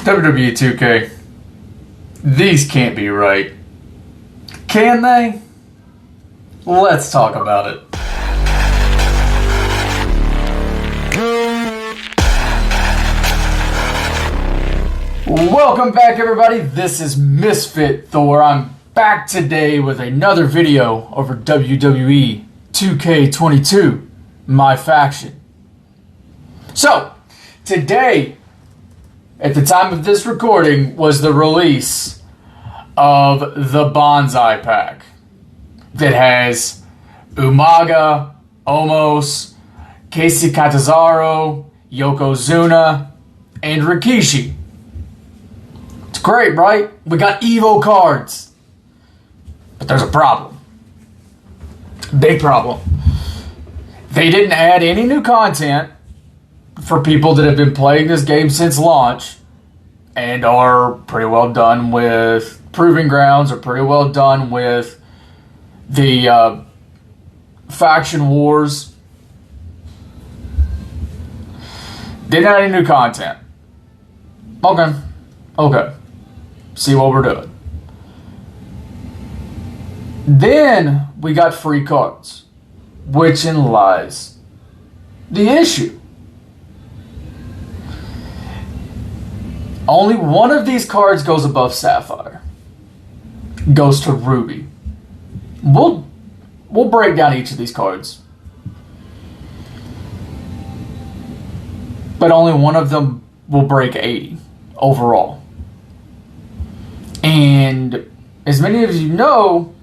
WWE 2K. These can't be right. Can they? Let's talk about it. Welcome back, everybody. This is Misfit Thor. I'm back today with another video over WWE 2K22, MyFaction. So, today, at the time of this recording, was the release of the Banzai pack that has Umaga, Omos, Casey Catanzaro, Yokozuna, and Rikishi. It's great, right? We got Evo cards. But there's a problem. Big problem. They didn't add any new content for people that have been playing this game since launch and are pretty well done with Proving Grounds, or pretty well done with the Faction Wars. Didn't add any new content. Okay. See what we're doing. Then we got free cards, which in lies the issue. Only one of these cards goes above Sapphire. Goes to Ruby. We'll break down each of these cards. But only one of them will break 80 overall. And as many of you know,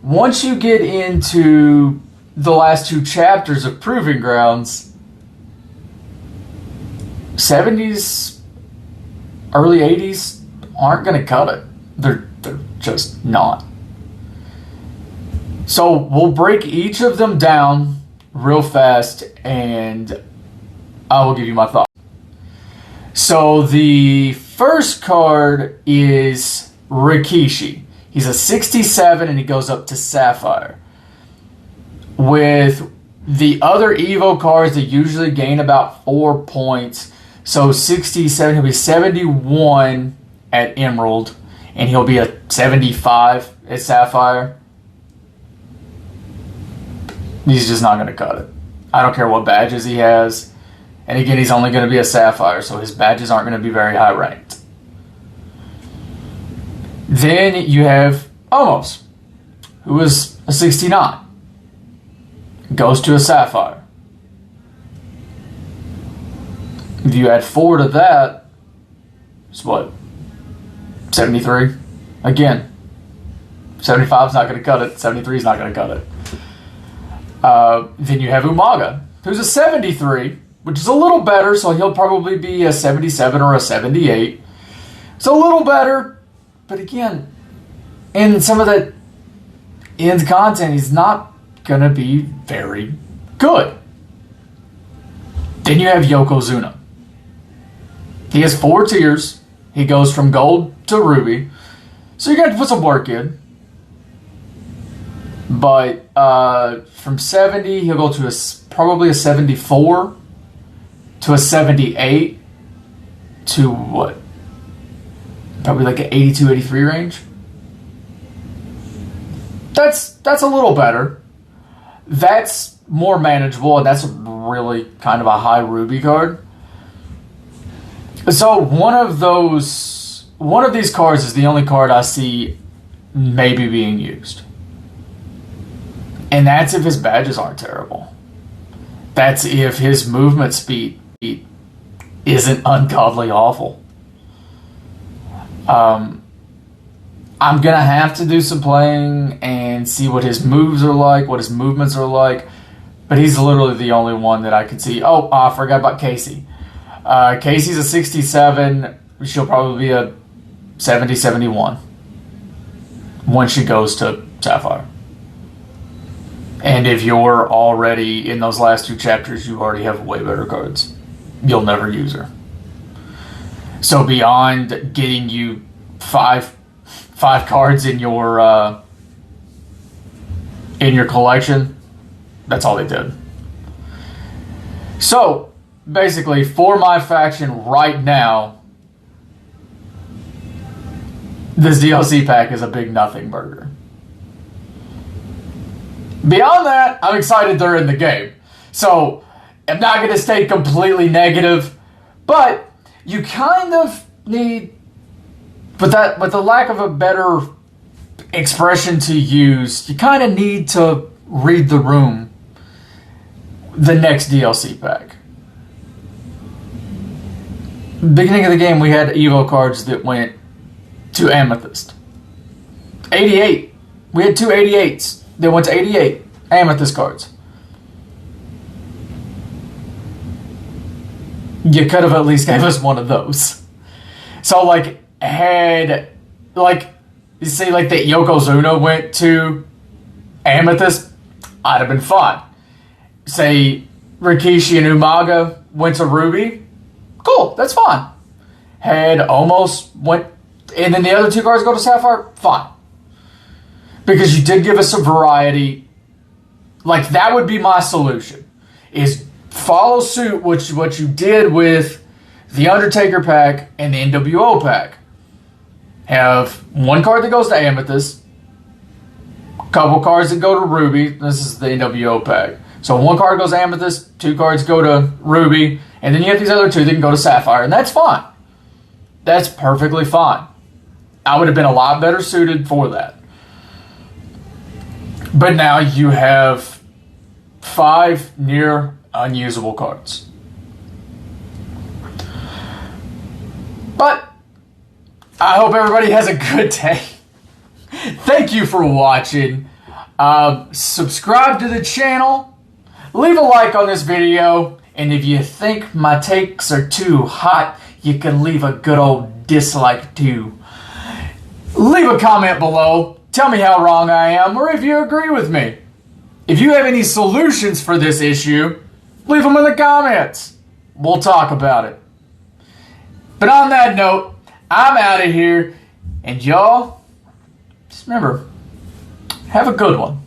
once you get into the last two chapters of Proving Grounds, 70s, early 80s aren't going to cut it. They're just not. So we'll break each of them down real fast and I will give you my thoughts. So the first card is Rikishi. He's a 67 and he goes up to Sapphire. With the other Evo cards, they usually gain about 4 points. So 67, he'll be 71 at Emerald, and he'll be a 75 at Sapphire. He's just not going to cut it. I don't care what badges he has. And again, he's only going to be a Sapphire, so his badges aren't going to be very high ranked. Then you have Omos, who is a 69. Goes to a Sapphire. If you add 4 to that, it's what? 73? Again, 75 is not going to cut it. 73 is not going to cut it. Then you have Umaga, who's a 73, which is a little better, so he'll probably be a 77 or a 78. It's a little better, but again, in some of the end content, he's not going to be very good. Then you have Yokozuna. He has 4 tiers. He goes from gold to ruby. So you're going to have to put some work in. But from 70, he'll go to probably a 74 to a 78 to what? Probably like an 82, 83 range. That's a little better. That's more manageable, and that's really kind of a high ruby card. So one of these cards is the only card I see maybe being used. And that's if his badges aren't terrible. That's if his movement speed isn't ungodly awful. I'm going to have to do some playing and see what his moves are like, what his movements are like. But he's literally the only one that I can see. Oh, I forgot about Casey. Casey's a 67. She'll probably be a 70, 71 when she goes to Sapphire. And if you're already in those last 2 chapters, you already have way better cards. You'll never use her. So beyond getting you five cards in your collection, that's all they did. So basically, for MyFaction right now, This DLC pack is a big nothing burger. Beyond that, I'm excited they're in the game. So, I'm not going to stay completely negative, but you kind of need, with the lack of a better expression to use, you kind of need to read the room the next DLC pack. Beginning of the game, we had Evo cards that went to Amethyst. 88. We had two 88s that went to 88 Amethyst cards. You could have at least gave us one of those. So, like, had, like, you see, like, that Yokozuna went to Amethyst, I'd have been fine. Say, Rikishi and Umaga went to Ruby, cool, that's fine. Had almost went, and then the other two cards go to Sapphire, fine. Because you did give us some variety. Like, that would be my solution, is follow suit what you did with the Undertaker pack and the NWO pack. Have one card that goes to Amethyst, a couple cards that go to Ruby. This is the NWO pack. So one card goes to Amethyst, two cards go to Ruby, and then you have these other two that can go to Sapphire, and that's fine. That's perfectly fine. I would have been a lot better suited for that. But now you have 5 near unusable cards. But I hope everybody has a good day. Thank you for watching. Subscribe to the channel. Leave a like on this video. And if you think my takes are too hot, you can leave a good old dislike too. Leave a comment below. Tell me how wrong I am, or if you agree with me. If you have any solutions for this issue, leave them in the comments. We'll talk about it. But on that note, I'm out of here. And y'all, just remember, have a good one.